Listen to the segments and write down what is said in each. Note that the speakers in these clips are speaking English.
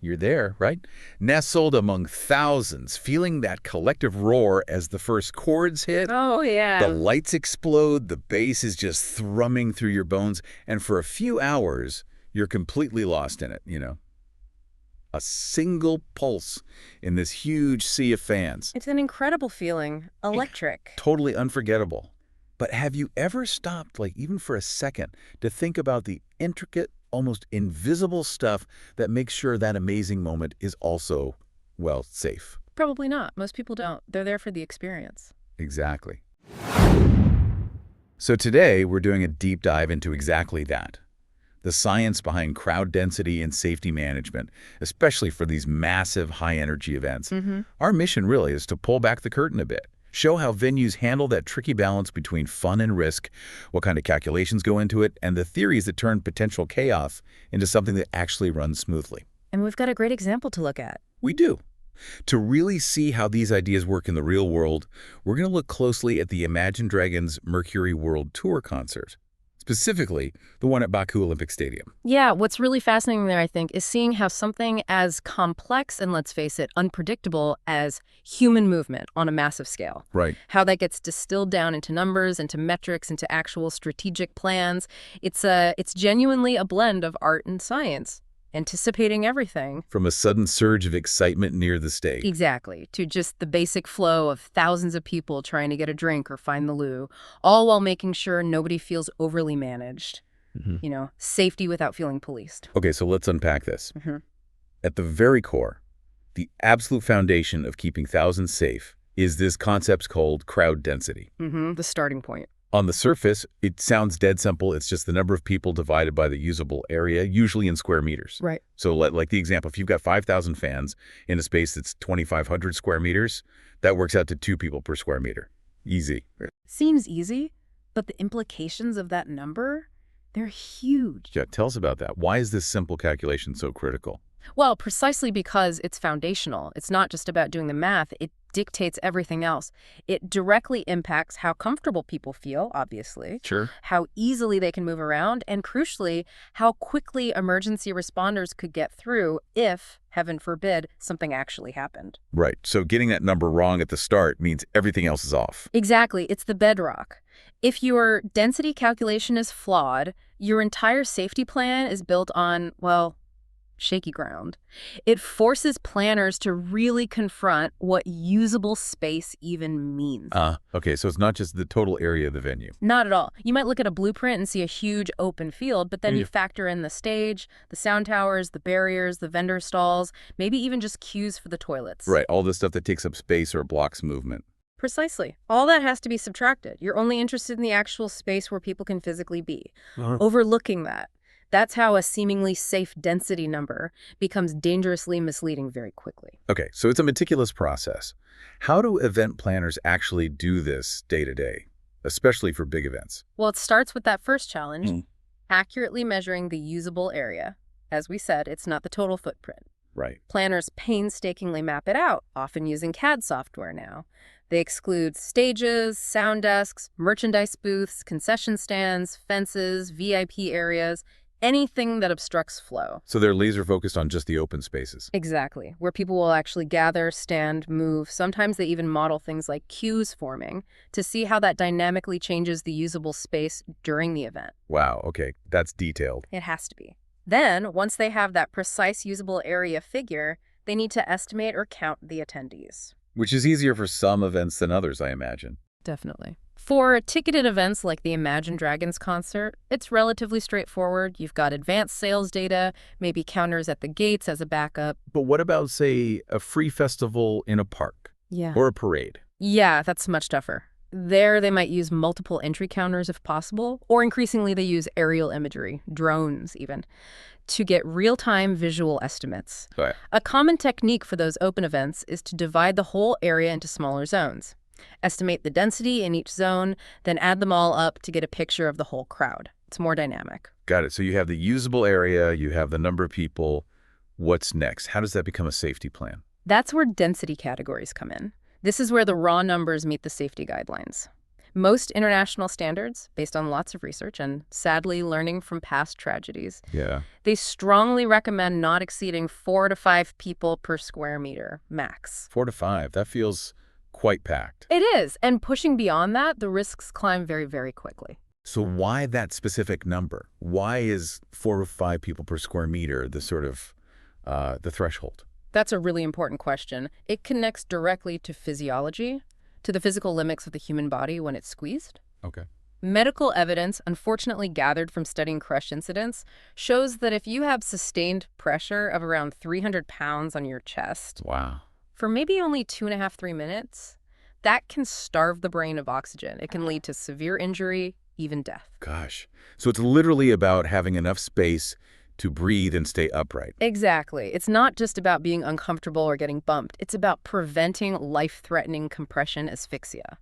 You're there, right? Nestled among thousands, feeling that collective roar as the first chords hit. Oh, The yeah. lights explode, the bass is just thrumming through your bones, and for a few hours, you're completely lost in it. A single pulse in this huge sea of fans. It's an incredible feeling. Electric. Totally unforgettable. But have you ever stopped, like even for a second, to think about the intricate, almost invisible stuff that makes sure that amazing moment is also, well, safe? Probably not. Most people don't. They're there for the experience. Exactly. So today, we're doing a deep dive into exactly that. The science behind crowd density and safety management, especially for these massive high-energy events. Our mission really is to pull back the curtain a bit, show how venues handle that tricky balance between fun and risk, what kind of calculations go into it, and the theories that turn potential chaos into something that actually runs smoothly. And we've got a great example to look at. We do. To really see how these ideas work in the real world, we're going to look closely at the Imagine Dragons Mercury World Tour concert. Specifically, the one at Baku Olympic Stadium. Yeah, what's really fascinating there, I think, is seeing how something as complex and, let's face it, unpredictable as human movement on a massive scale. Right. How that gets distilled down into numbers, into metrics, into actual strategic plans. It's genuinely a blend of art and science, anticipating everything. From a sudden surge of excitement near the stage. Exactly, to just the basic flow of thousands of people trying to get a drink or find the loo, all while making sure nobody feels overly managed. Safety without feeling policed. Okay, so let's unpack this. At the very core, the absolute foundation of keeping thousands safe is this concept called crowd density. The starting point. On the surface, it sounds dead simple. It's just the number of people divided by the usable area, usually in square meters. Right. So like the example, if you've got 5,000 fans in a space that's 2,500 square meters, that works out to 2 people per square meter. Easy. Seems easy, but the implications of that number, they're huge. Yeah, tell us about that. Why is this simple calculation so critical? Well, precisely because it's foundational. It's not just about doing the math. It dictates everything else. It directly impacts how comfortable people feel, obviously. Sure. How easily they can move around, and crucially, how quickly emergency responders could get through if, heaven forbid, something actually happened. Right. So getting that number wrong at the start means everything else is off. Exactly. It's the bedrock. If your density calculation is flawed, your entire safety plan is built on, well, shaky ground. It forces planners to really confront what usable space even means. Okay, so it's not just the total area of the venue. Not at all. You might look at a blueprint and see a huge open field, but then you factor in the stage, the sound towers, the barriers, the vendor stalls, maybe even just queues for the toilets. Right, all the stuff that takes up space or blocks movement. Precisely. All that has to be subtracted. You're only interested in the actual space where people can physically be. Overlooking that. That's how a seemingly safe density number becomes dangerously misleading very quickly. Okay, so it's a meticulous process. How do event planners actually do this day to day, especially for big events? Well, it starts with that first challenge, accurately measuring the usable area. As we said, it's not the total footprint. Right. Planners painstakingly map it out, often using CAD software now. They exclude stages, sound desks, merchandise booths, concession stands, fences, VIP areas, anything that obstructs flow. So they're laser focused on just the open spaces. Exactly, where people will actually gather, stand, move. Sometimes they even model things like queues forming to see how that dynamically changes the usable space during the event. Wow, okay, that's detailed. It has to be. Then, once they have that precise usable area figure, they need to estimate or count the attendees. Which is easier for some events than others, I imagine. Definitely. For ticketed events like the Imagine Dragons concert, it's relatively straightforward. You've got advanced sales data, maybe counters at the gates as a backup. But what about, say, a free festival in a park? Yeah. Or a parade? Yeah, that's much tougher. There, they might use multiple entry counters if possible, or increasingly they use aerial imagery, drones even, to get real-time visual estimates. Right. A common technique for those open events is to divide the whole area into smaller zones. Estimate the density in each zone, then add them all up to get a picture of the whole crowd. It's more dynamic. Got it. So you have the usable area, you have the number of people. What's next? How does that become a safety plan? That's where density categories come in. This is where the raw numbers meet the safety guidelines. Most international standards, based on lots of research and sadly learning from past tragedies, Yeah. they strongly recommend not exceeding 4 to 5 people per square meter, max. 4 to 5. That feels quite packed. It is, and pushing beyond that, the risks climb very, very quickly. So why that specific number? Why is 4 to 5 people per square meter the sort of the threshold? That's a really important question. It connects directly to physiology, to the physical limits of the human body when it's squeezed. Okay. Medical evidence, unfortunately gathered from studying crush incidents, shows that if you have sustained pressure of around 300 pounds on your chest Wow. for maybe only 2.5, 3 minutes, that can starve the brain of oxygen. It can lead to severe injury, even death. Gosh. So it's literally about having enough space to breathe and stay upright. Exactly. It's not just about being uncomfortable or getting bumped. It's about preventing life-threatening compression asphyxia.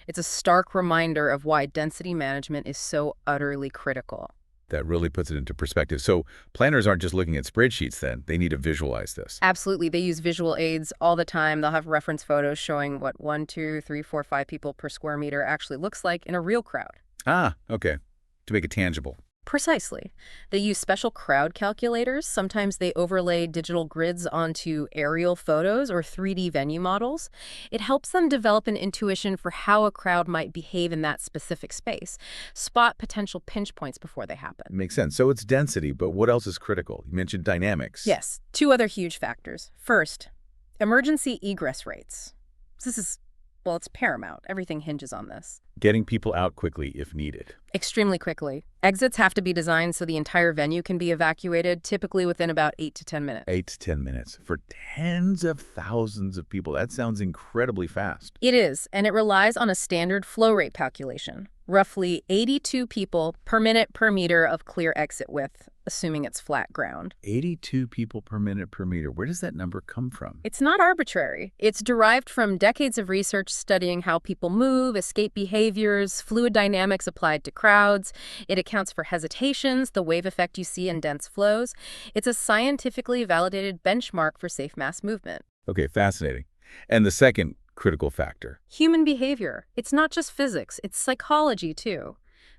It's a stark reminder of why density management is so utterly critical. That really puts it into perspective. So planners aren't just looking at spreadsheets then. They need to visualize this. Absolutely. They use visual aids all the time. They'll have reference photos showing what 1, 2, 3, 4, 5 people per square meter actually looks like in a real crowd. Ah, okay. To make it tangible. Precisely. They use special crowd calculators. Sometimes they overlay digital grids onto aerial photos or 3D venue models. It helps them develop an intuition for how a crowd might behave in that specific space, spot potential pinch points before they happen. Makes sense. So it's density, but what else is critical? You mentioned dynamics. Yes, 2 other huge factors. First, emergency egress rates. This is, well, it's paramount. Everything hinges on this. Getting people out quickly if needed. Extremely quickly. Exits have to be designed so the entire venue can be evacuated, typically within about 8 to 10 minutes. 8 to 10 minutes for tens of thousands of people. That sounds incredibly fast. It is, and it relies on a standard flow rate calculation. Roughly 82 people per minute per meter of clear exit width, assuming it's flat ground. 82 people per minute per meter. Where does that number come from? It's not arbitrary. It's derived from decades of research studying how people move, escape behaviors, fluid dynamics applied to crowds. It accounts for hesitations, the wave effect you see in dense flows. It's a scientifically validated benchmark for safe mass movement. Okay, fascinating. And the second critical factor. Human behavior. It's not just physics, it's psychology too.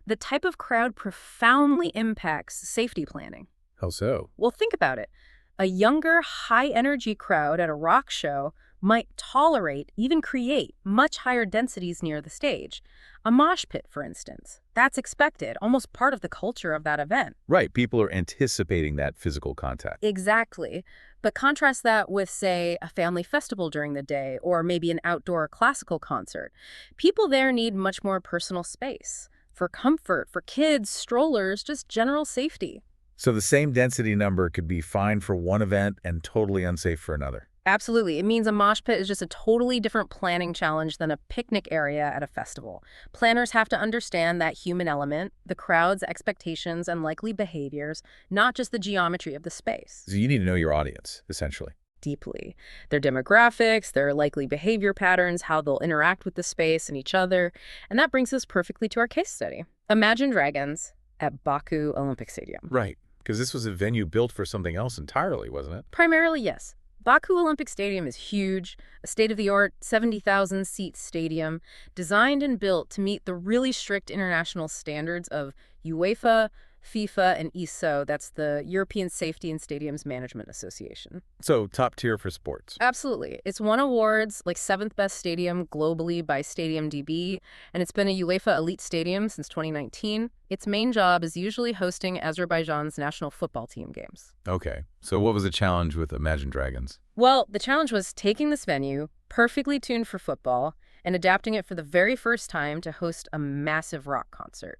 The type of crowd profoundly impacts safety planning. How so? Well, think about it. A younger, high-energy crowd at a rock show might tolerate, even create, much higher densities near the stage. A mosh pit, for instance. That's expected, almost part of the culture of that event. Right, people are anticipating that physical contact. Exactly. But contrast that with, say, a family festival during the day, or maybe an outdoor classical concert. People there need much more personal space. For comfort, for kids, strollers, just general safety. So the same density number could be fine for one event and totally unsafe for another. Absolutely. It means a mosh pit is just a totally different planning challenge than a picnic area at a festival. Planners have to understand that human element, the crowd's expectations and likely behaviors, not just the geometry of the space. So you need to know your audience, essentially. Deeply. Their demographics, their likely behavior patterns, how they'll interact with the space and each other. And that brings us perfectly to our case study. Imagine Dragons at Baku Olympic Stadium. Right, because this was a venue built for something else entirely, wasn't it? Primarily, yes. Baku Olympic Stadium is huge, a state-of-the-art 70,000-seat stadium designed and built to meet the really strict international standards of UEFA, FIFA, and ESO. That's the European Safety and Stadiums Management Association. So top tier for sports. Absolutely. It's won awards like 7th best stadium globally by StadiumDB, and it's been a UEFA elite stadium since 2019. Its main job is usually hosting Azerbaijan's national football team games. Okay, so what was the challenge with Imagine Dragons? Well, the challenge was taking this venue, perfectly tuned for football, and adapting it for the very first time to host a massive rock concert.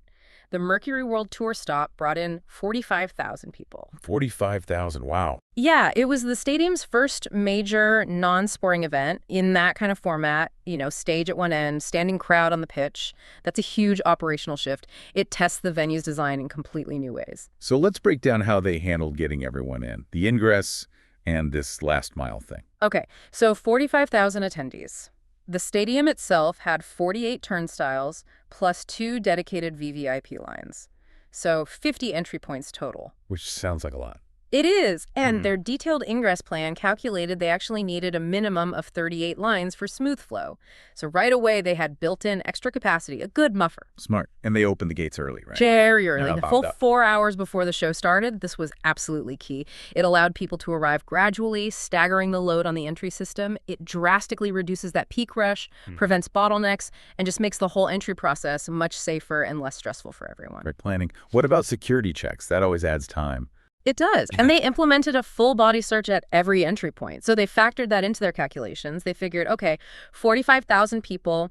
The Mercury World Tour stop brought in 45,000 people. 45,000, wow. Yeah, it was the stadium's first major non-sporting event in that kind of format, stage at one end, standing crowd on the pitch. That's a huge operational shift. It tests the venue's design in completely new ways. So let's break down how they handled getting everyone in, the ingress and this last mile thing. Okay, so 45,000 attendees. The stadium itself had 48 turnstiles plus 2 dedicated VVIP lines. So 50 entry points total. Which sounds like a lot. It is. And their detailed ingress plan calculated they actually needed a minimum of 38 lines for smooth flow. So right away, they had built-in extra capacity, a good muffer. Smart. And they opened the gates early, right? Very early. They're The not full bombed up. 4 hours before the show started, this was absolutely key. It allowed people to arrive gradually, staggering the load on the entry system. It drastically reduces that peak rush, prevents bottlenecks, and just makes the whole entry process much safer and less stressful for everyone. Great planning. What about security checks? That always adds time. It does. And they implemented a full body search at every entry point. So they factored that into their calculations. They figured, okay, 45,000 people,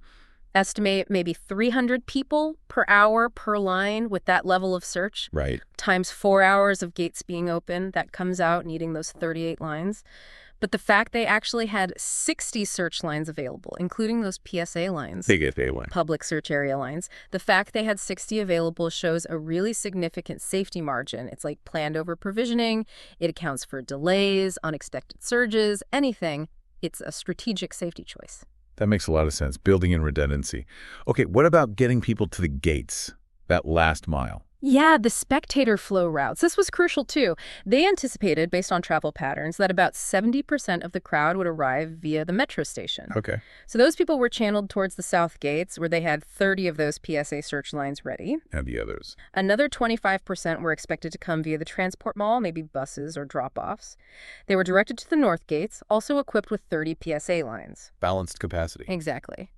estimate maybe 300 people per hour per line with that level of search. Right. Times 4 hours of gates being open, that comes out needing those 38 lines. But the fact they actually had 60 search lines available, including those PSA lines, Big FA line. public search area lines, the fact they had 60 available shows a really significant safety margin. It's like planned over provisioning. It accounts for delays, unexpected surges, anything. It's a strategic safety choice. That makes a lot of sense. Building in redundancy. Okay, what about getting people to the gates? That last mile. Yeah, the spectator flow routes. This was crucial, too. They anticipated, based on travel patterns, that about 70% of the crowd would arrive via the metro station. Okay. So those people were channeled towards the south gates, where they had 30 of those PSA search lines ready. And the others. Another 25% were expected to come via the transport mall, maybe buses or drop-offs. They were directed to the north gates, also equipped with 30 PSA lines. Balanced capacity. Exactly.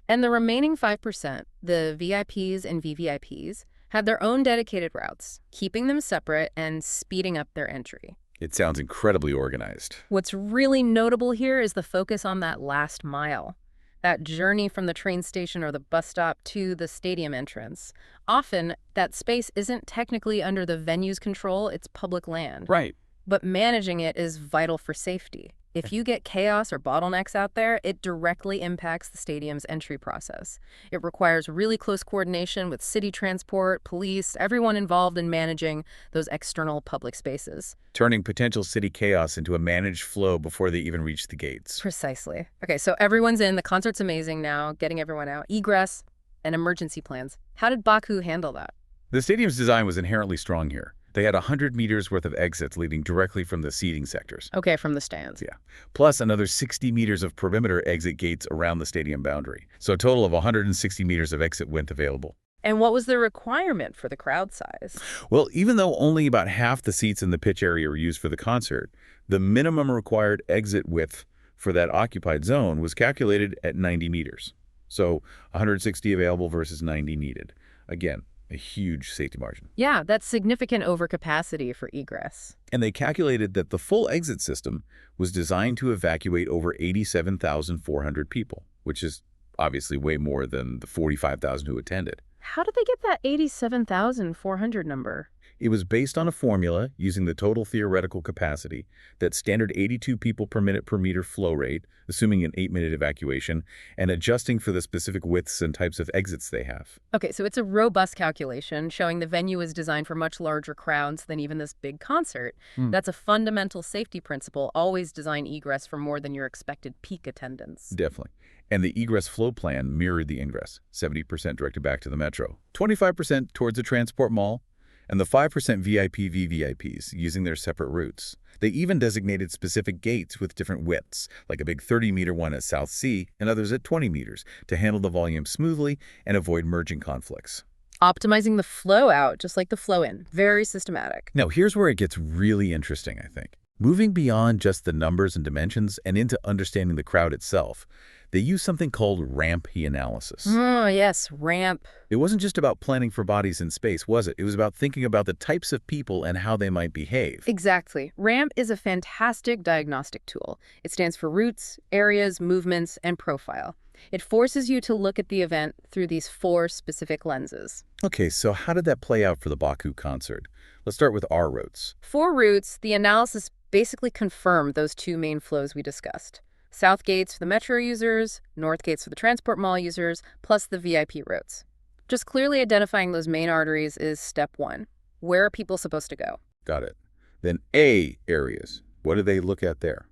And the remaining 5%, the VIPs and VVIPs, had their own dedicated routes, keeping them separate and speeding up their entry. It sounds incredibly organized. What's really notable here is the focus on that last mile, that journey from the train station or the bus stop to the stadium entrance. Often, that space isn't technically under the venue's control, it's public land. Right. But managing it is vital for safety. If you get chaos or bottlenecks out there, it directly impacts the stadium's entry process. It requires really close coordination with city transport, police, everyone involved in managing those external public spaces. Turning potential city chaos into a managed flow before they even reach the gates. Precisely. Okay, so everyone's in. The concert's amazing now, getting everyone out. Egress and emergency plans. How did Baku handle that? The stadium's design was inherently strong here. They had 100 meters worth of exits leading directly from the seating sectors. Okay, from the stands. Yeah. Plus another 60 meters of perimeter exit gates around the stadium boundary. So a total of 160 meters of exit width available. And what was the requirement for the crowd size? Well, even though only about half the seats in the pitch area were used for the concert, the minimum required exit width for that occupied zone was calculated at 90 meters. So 160 available versus 90 needed. Again, a huge safety margin. Yeah, that's significant overcapacity for egress. And they calculated that the full exit system was designed to evacuate over 87,400 people, which is obviously way more than the 45,000 who attended. How did they get that 87,400 number? It was based on a formula using the total theoretical capacity, that standard 82 people per minute per meter flow rate, assuming an 8-minute evacuation, and adjusting for the specific widths and types of exits they have. Okay, so it's a robust calculation showing the venue is designed for much larger crowds than even this big concert. That's a fundamental safety principle. Always design egress for more than your expected peak attendance. Definitely. And the egress flow plan mirrored the ingress, 70% directed back to the metro, 25% towards the transport mall, and the 5% VIP VVIPs using their separate routes. They even designated specific gates with different widths, like a big 30-meter one at South C and others at 20 meters, to handle the volume smoothly and avoid merging conflicts. Optimizing the flow out, just like the flow in. Very systematic. Now, here's where it gets really interesting, I think. Moving beyond just the numbers and dimensions and into understanding the crowd itself, they use something called ramp analysis. Oh, yes, ramp. It wasn't just about planning for bodies in space, was it? It was about thinking about the types of people and how they might behave. Exactly. Ramp is a fantastic diagnostic tool. It stands for routes, areas, movements, and profile. It forces you to look at the event through these 4 specific lenses. Okay, so how did that play out for the Baku concert? Let's start with our routes. For routes, the analysis basically confirmed those 2 main flows we discussed. South gates for the metro users, north gates for the transport mall users, plus the VIP routes. Just clearly identifying those main arteries is step 1. Where are people supposed to go? Got it. Then A areas. What do they look at there?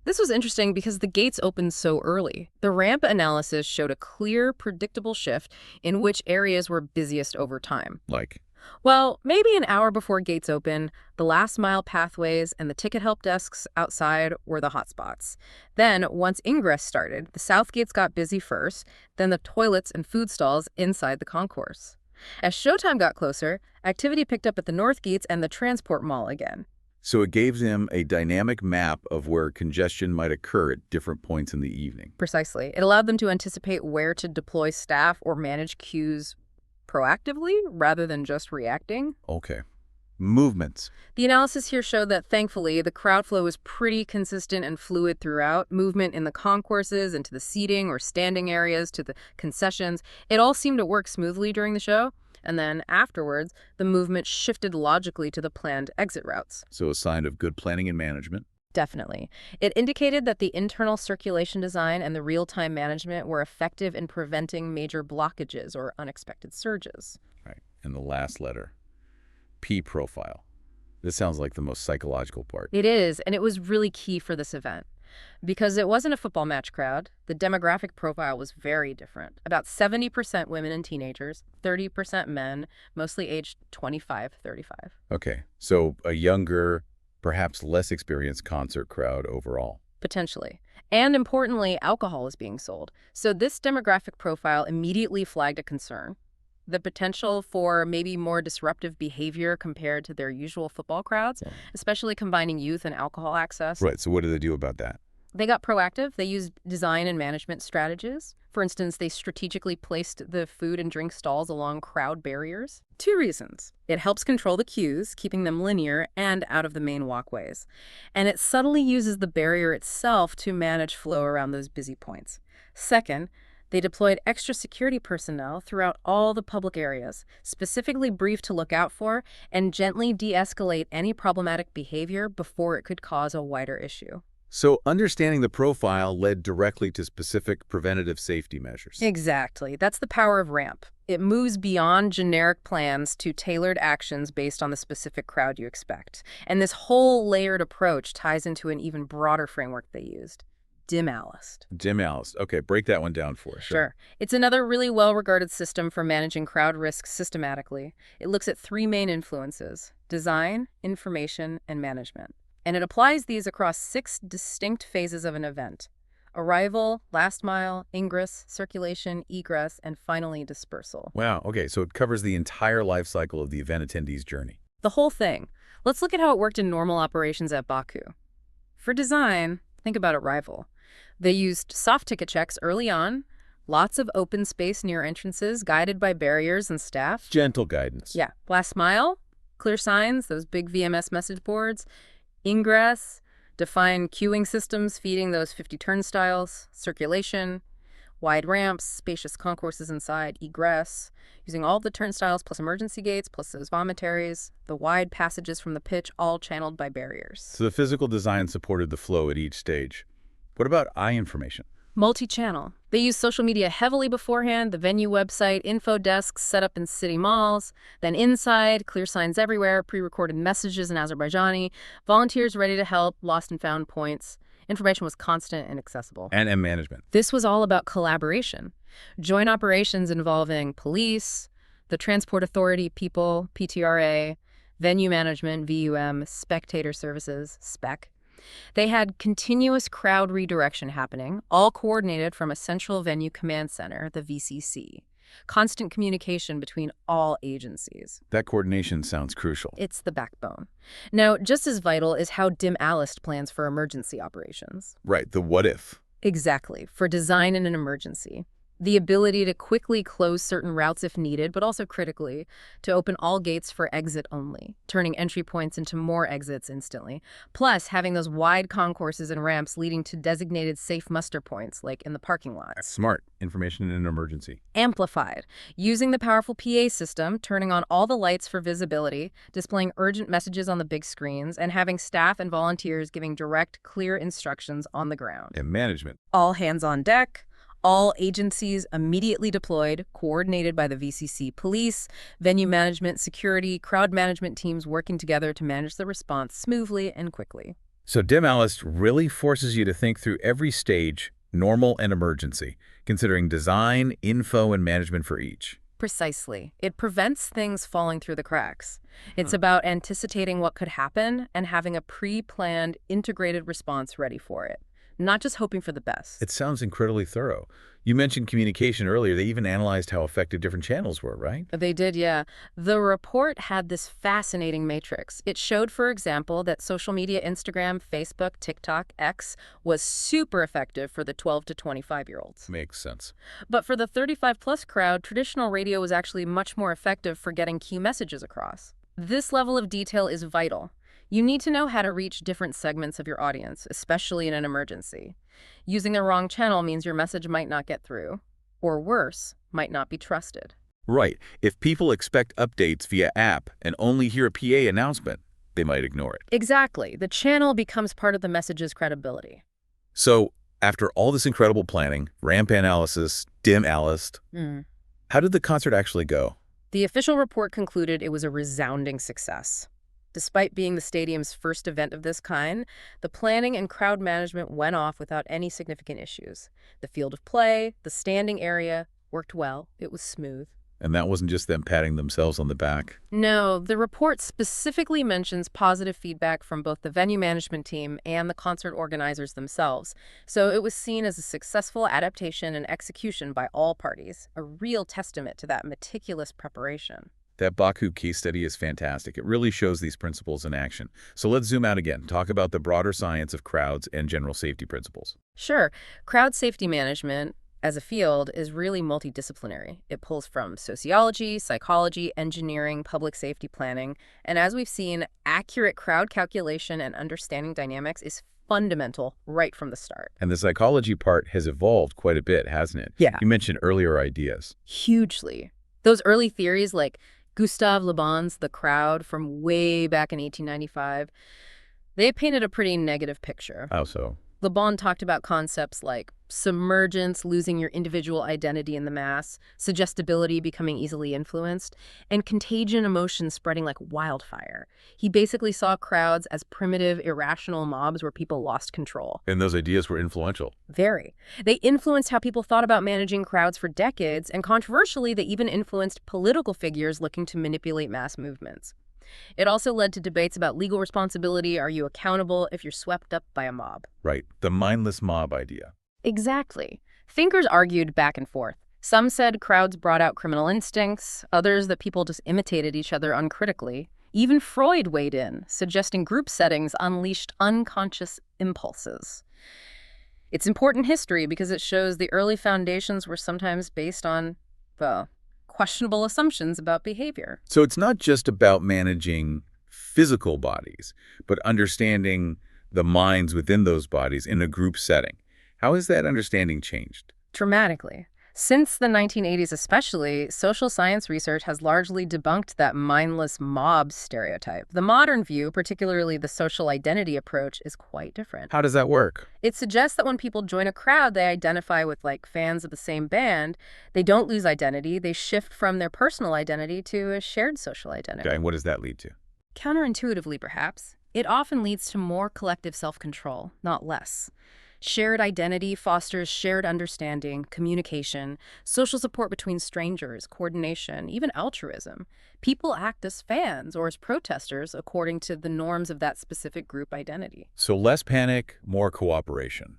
This was interesting because the gates opened so early. The ramp analysis showed a clear, predictable shift in which areas were busiest over time. Like? Well, maybe an hour before gates open, the last mile pathways and the ticket help desks outside were the hotspots. Then, once ingress started, the south gates got busy first, then the toilets and food stalls inside the concourse. As showtime got closer, activity picked up at the north gates and the transport mall again. So it gave them a dynamic map of where congestion might occur at different points in the evening. Precisely. It allowed them to anticipate where to deploy staff or manage queues proactively rather than just reacting. Okay. Movements. The analysis here showed that, thankfully, the crowd flow was pretty consistent and fluid throughout. Movement in the concourses, into the seating or standing areas, to the concessions. It all seemed to work smoothly during the show. And then afterwards, the movement shifted logically to the planned exit routes. So a sign of good planning and management. Definitely. It indicated that the internal circulation design and the real-time management were effective in preventing major blockages or unexpected surges. Right. And the last letter. P profile. This sounds like the most psychological part. It is, and it was really key for this event. Because it wasn't a football match crowd, the demographic profile was very different. About 70% women and teenagers, 30% men, mostly aged 25-35. Okay. So a younger, perhaps less experienced concert crowd overall. Potentially. And importantly, alcohol is being sold. So this demographic profile immediately flagged a concern. The potential for maybe more disruptive behavior compared to their usual football crowds, especially combining youth and alcohol access. Right. So what do they do about that? They got proactive. They used design and management strategies. For instance, they strategically placed the food and drink stalls along crowd barriers. 2 reasons. It helps control the queues, keeping them linear and out of the main walkways. And it subtly uses the barrier itself to manage flow around those busy points. Second, they deployed extra security personnel throughout all the public areas, specifically briefed to look out for and gently de-escalate any problematic behavior before it could cause a wider issue. So understanding the profile led directly to specific preventative safety measures. Exactly. That's the power of RAMP. It moves beyond generic plans to tailored actions based on the specific crowd you expect. And this whole layered approach ties into an even broader framework they used. DIMALIST. DIMALIST. Okay, break that one down for us. Sure. It's another really well-regarded system for managing crowd risks systematically. It looks at 3 main influences: design, information, and management. And it applies these across 6 distinct phases of an event: arrival, last mile, ingress, circulation, egress, and finally dispersal. Wow, okay, so it covers the entire life cycle of the event attendee's journey. The whole thing. Let's look at how it worked in normal operations at Baku. For design, think about arrival. They used soft ticket checks early on, lots of open space near entrances, guided by barriers and staff. Gentle guidance. Yeah. Last mile, clear signs, those big VMS message boards. Ingress, defined queuing systems feeding those 50 turnstiles. Circulation, wide ramps, spacious concourses inside. Egress, using all the turnstiles plus emergency gates plus those vomitaries. The wide passages from the pitch, all channeled by barriers. So the physical design supported the flow at each stage. What about eye information? Multi-channel. They use social media heavily beforehand, the venue website, info desks set up in city malls. Then inside, clear signs everywhere, pre-recorded messages in Azerbaijani, volunteers ready to help, lost and found points. Information was constant and accessible. And management. This was all about collaboration. Joint operations involving police, the Transport Authority people, PTRA, venue management, VUM, spectator services, SPEC. They had continuous crowd redirection happening, all coordinated from a central venue command center, the VCC. Constant communication between all agencies. That coordination sounds crucial. It's the backbone. Now, just as vital is how DIMALIST plans for emergency operations. Right, the what if. Exactly, for design in an emergency. The ability to quickly close certain routes if needed, but also critically, to open all gates for exit only, turning entry points into more exits instantly. Plus, having those wide concourses and ramps leading to designated safe muster points, like in the parking lots. Smart. Information in an emergency. Amplified. Using the powerful PA system, turning on all the lights for visibility, displaying urgent messages on the big screens, and having staff and volunteers giving direct, clear instructions on the ground. And management. All hands on deck. All agencies immediately deployed, coordinated by the VCC police, venue management, security, crowd management teams working together to manage the response smoothly and quickly. So DIMALIST really forces you to think through every stage, normal and emergency, considering design, info, and management for each. Precisely. It prevents things falling through the cracks. It's about anticipating what could happen and having a pre-planned, integrated response ready for it, not just hoping for the best. It sounds incredibly thorough. You mentioned communication earlier. They even analyzed how effective different channels were, right? They did, yeah. The report had this fascinating matrix. It showed, for example, that social media, Instagram, Facebook, TikTok, X, was super effective for the 12 to 25-year-olds. Makes sense. But for the 35-plus crowd, traditional radio was actually much more effective for getting key messages across. This level of detail is vital. You need to know how to reach different segments of your audience, especially in an emergency. Using the wrong channel means your message might not get through, or worse, might not be trusted. Right. If people expect updates via app and only hear a PA announcement, they might ignore it. Exactly. The channel becomes part of the message's credibility. So, after all this incredible planning, ramp analysis, dim analyst, how did the concert actually go? The official report concluded it was a resounding success. Despite being the stadium's first event of this kind, the planning and crowd management went off without any significant issues. The field of play, the standing area, worked well. It was smooth. And that wasn't just them patting themselves on the back. No, the report specifically mentions positive feedback from both the venue management team and the concert organizers themselves. So it was seen as a successful adaptation and execution by all parties, a real testament to that meticulous preparation. That Baku case study is fantastic. It really shows these principles in action. So let's zoom out again, talk about the broader science of crowds and general safety principles. Sure. Crowd safety management, as a field, is really multidisciplinary. It pulls from sociology, psychology, engineering, public safety planning, and as we've seen, accurate crowd calculation and understanding dynamics is fundamental right from the start. And the psychology part has evolved quite a bit, hasn't it? Yeah. You mentioned earlier ideas. Hugely. Those early theories like Gustave Le Bon's The Crowd from way back in 1895, they painted a pretty negative picture. How so? Le Bon talked about concepts like submergence, losing your individual identity in the mass, suggestibility, becoming easily influenced, and contagion emotions spreading like wildfire. He basically saw crowds as primitive, irrational mobs where people lost control. And those ideas were influential. Very. They influenced how people thought about managing crowds for decades, and controversially, they even influenced political figures looking to manipulate mass movements. It also led to debates about legal responsibility. Are you accountable if you're swept up by a mob? Right. The mindless mob idea. Exactly. Thinkers argued back and forth. Some said crowds brought out criminal instincts, others that people just imitated each other uncritically. Even Freud weighed in, suggesting group settings unleashed unconscious impulses. It's important history because it shows the early foundations were sometimes based on, well, questionable assumptions about behavior. So it's not just about managing physical bodies, but understanding the minds within those bodies in a group setting. How has that understanding changed? Dramatically. Since the 1980s especially, social science research has largely debunked that mindless mob stereotype. The modern view, particularly the social identity approach, is quite different. How does that work? It suggests that when people join a crowd, they identify with fans of the same band. They don't lose identity. They shift from their personal identity to a shared social identity. Okay, and what does that lead to? Counterintuitively, perhaps, it often leads to more collective self-control, not less. Shared identity fosters shared understanding, communication, social support between strangers, coordination, even altruism. People act as fans or as protesters according to the norms of that specific group identity. So less panic, more cooperation.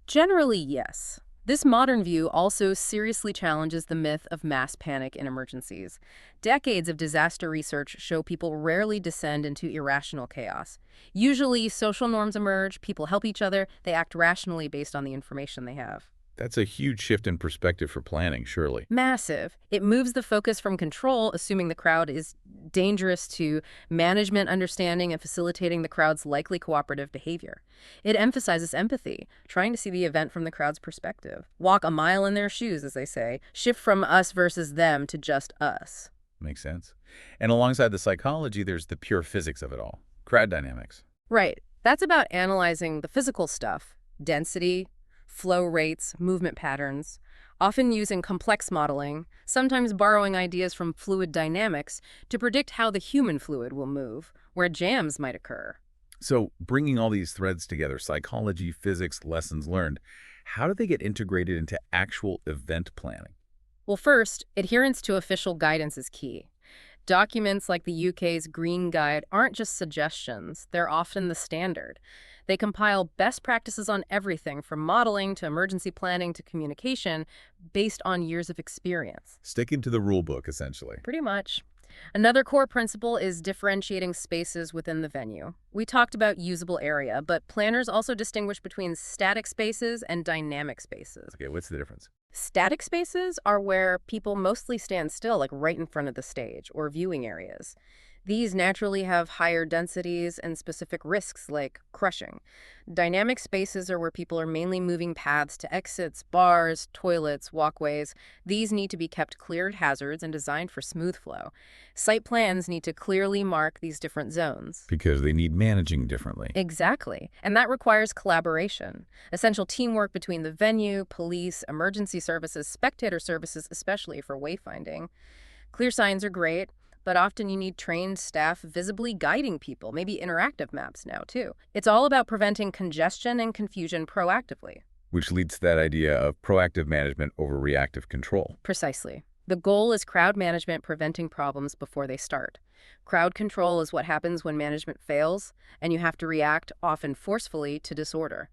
Generally, yes. This modern view also seriously challenges the myth of mass panic in emergencies. Decades of disaster research show people rarely descend into irrational chaos. Usually, social norms emerge, people help each other, they act rationally based on the information they have. That's a huge shift in perspective for planning, surely. Massive. It moves the focus from control, assuming the crowd is dangerous, to management understanding and facilitating the crowd's likely cooperative behavior. It emphasizes empathy, trying to see the event from the crowd's perspective. Walk a mile in their shoes, as they say. Shift from us versus them to just us. Makes sense. And alongside the psychology, there's the pure physics of it all. Crowd dynamics. Right. That's about analyzing the physical stuff. Density, flow rates, movement patterns, often using complex modeling, sometimes borrowing ideas from fluid dynamics to predict how the human fluid will move, where jams might occur. So bringing all these threads together, psychology, physics, lessons learned, how do they get integrated into actual event planning? Well, first, adherence to official guidance is key. Documents like the UK's Green Guide aren't just suggestions, they're often the standard. They compile best practices on everything from modeling to emergency planning to communication based on years of experience. Sticking to the rule book, essentially. Pretty much. Another core principle is differentiating spaces within the venue. We talked about usable area, but planners also distinguish between static spaces and dynamic spaces. Okay, what's the difference? Static spaces are where people mostly stand still, like right in front of the stage, or viewing areas. These naturally have higher densities and specific risks like crushing. Dynamic spaces are where people are mainly moving paths to exits, bars, toilets, walkways. These need to be kept clear of hazards and designed for smooth flow. Site plans need to clearly mark these different zones. Because they need managing differently. Exactly. And that requires collaboration. Essential teamwork between the venue, police, emergency services, spectator services, especially for wayfinding. Clear signs are great, but often you need trained staff visibly guiding people, maybe interactive maps now, too. It's all about preventing congestion and confusion proactively. Which leads to that idea of proactive management over reactive control. Precisely. The goal is crowd management preventing problems before they start. Crowd control is what happens when management fails, and you have to react, often forcefully, to disorder.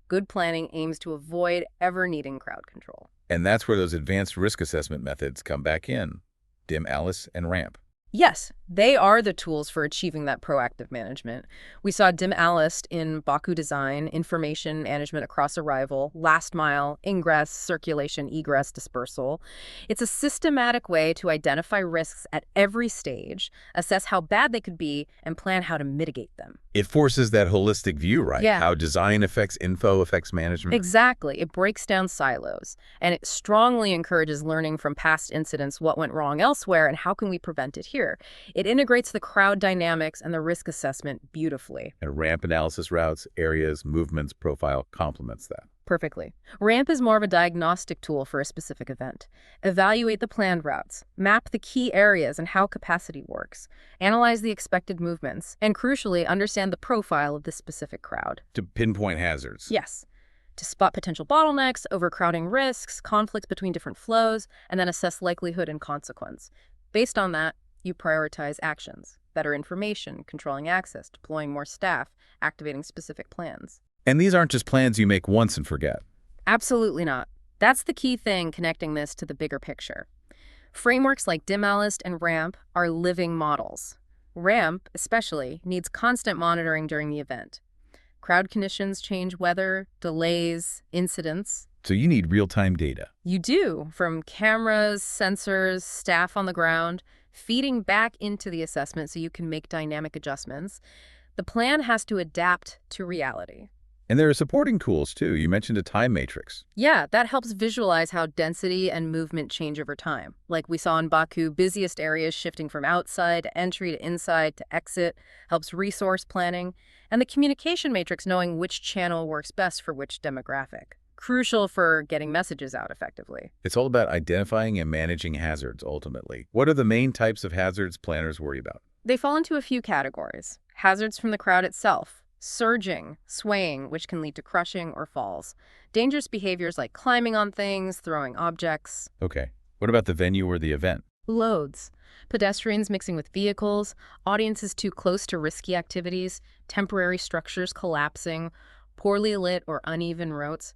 Good planning aims to avoid ever needing crowd control. And that's where those advanced risk assessment methods come back in. Dim Alice and ramp. Yes, they are the tools for achieving that proactive management. We saw Dim Alice in Baku design, information management across arrival, last mile, ingress, circulation, egress, dispersal. It's a systematic way to identify risks at every stage, assess how bad they could be, and plan how to mitigate them. It forces that holistic view, right? Yeah. How design affects info affects management. Exactly. It breaks down silos, and it strongly encourages learning from past incidents, what went wrong elsewhere, and how can we prevent it here. It integrates the crowd dynamics and the risk assessment beautifully. And ramp analysis routes, areas, movements, profile complements that. Perfectly. Ramp is more of a diagnostic tool for a specific event. Evaluate the planned routes, map the key areas and how capacity works, analyze the expected movements, and crucially, understand the profile of the specific crowd. To pinpoint hazards. Yes. To spot potential bottlenecks, overcrowding risks, conflicts between different flows, and then assess likelihood and consequence. Based on that, you prioritize actions, better information, controlling access, deploying more staff, activating specific plans. And these aren't just plans you make once and forget. Absolutely not. That's the key thing connecting this to the bigger picture. Frameworks like Dim Alice and RAMP are living models. RAMP, especially, needs constant monitoring during the event. Crowd conditions change weather, delays, incidents. So you need real-time data. You do, from cameras, sensors, staff on the ground, feeding back into the assessment so you can make dynamic adjustments. The plan has to adapt to reality. And there are supporting tools, too. You mentioned a time matrix. Yeah, that helps visualize how density and movement change over time. Like we saw in Baku, busiest areas shifting from outside to entry to inside to exit, helps resource planning, and the communication matrix knowing which channel works best for which demographic. Crucial for getting messages out effectively. It's all about identifying and managing hazards, ultimately. What are the main types of hazards planners worry about? They fall into a few categories. Hazards from the crowd itself. Surging, swaying, which can lead to crushing or falls. Dangerous behaviors like climbing on things, throwing objects. Okay. What about the venue or the event? Loads. Pedestrians mixing with vehicles, audiences too close to risky activities, temporary structures collapsing, poorly lit or uneven routes,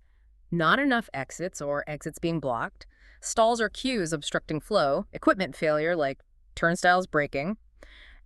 not enough exits or exits being blocked, stalls or queues obstructing flow, equipment failure like turnstiles breaking,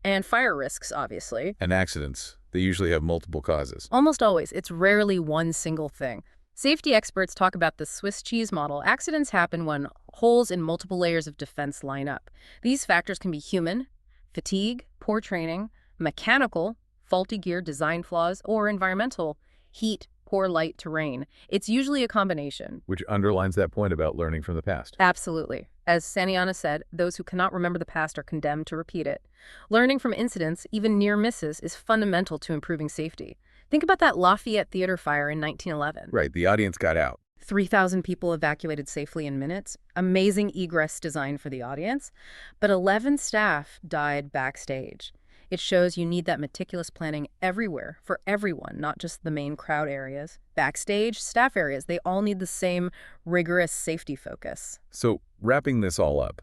and fire risks, obviously. And accidents. They usually have multiple causes. Almost always. It's rarely one single thing. Safety experts talk about the Swiss cheese model. Accidents happen when holes in multiple layers of defense line up. These factors can be human, fatigue, poor training, mechanical, faulty gear, design flaws, or environmental, heat, poor light, terrain. It's usually a combination. Which underlines that point about learning from the past. Absolutely. As Saniana said, those who cannot remember the past are condemned to repeat it. Learning from incidents, even near misses, is fundamental to improving safety. Think about that Lafayette Theater fire in 1911. Right, the audience got out. 3,000 people evacuated safely in minutes. Amazing egress design for the audience. But 11 staff died backstage. It shows you need that meticulous planning everywhere for everyone, not just the main crowd areas. Backstage, staff areas, they all need the same rigorous safety focus. So, wrapping this all up,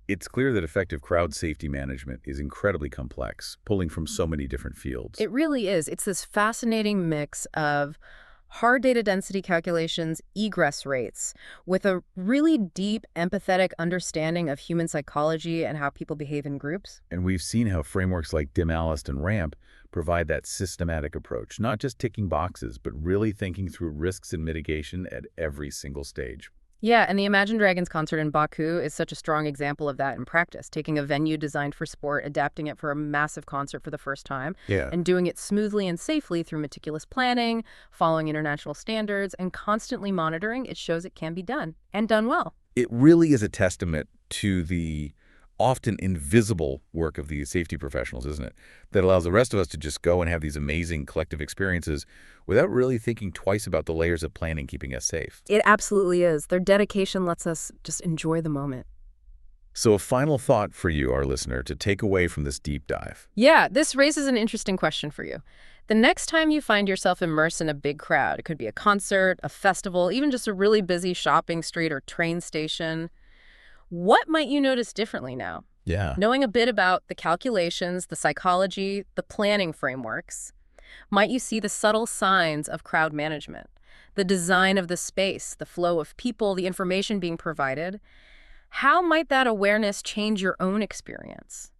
it's clear that effective crowd safety management is incredibly complex, pulling from so many different fields. It really is. It's this fascinating mix of hard data density calculations, egress rates, with a really deep, empathetic understanding of human psychology and how people behave in groups. And we've seen how frameworks like Dim-Allist and RAMP provide that systematic approach, not just ticking boxes, but really thinking through risks and mitigation at every single stage. Yeah, and the Imagine Dragons concert in Baku is such a strong example of that in practice, taking a venue designed for sport, adapting it for a massive concert for the first time, Yeah. and doing it smoothly and safely through meticulous planning, following international standards, and constantly monitoring. It shows it can be done, and done well. It really is a testament to the often invisible work of these safety professionals, isn't it? That allows the rest of us to just go and have these amazing collective experiences without really thinking twice about the layers of planning keeping us safe. It absolutely is. Their dedication lets us just enjoy the moment. So a final thought for you, our listener, to take away from this deep dive. Yeah, this raises an interesting question for you. The next time you find yourself immersed in a big crowd, it could be a concert, a festival, even just a really busy shopping street or train station, what might you notice differently now? Yeah. Knowing a bit about the calculations, the psychology, the planning frameworks, might you see the subtle signs of crowd management, the design of the space, the flow of people, the information being provided? How might that awareness change your own experience?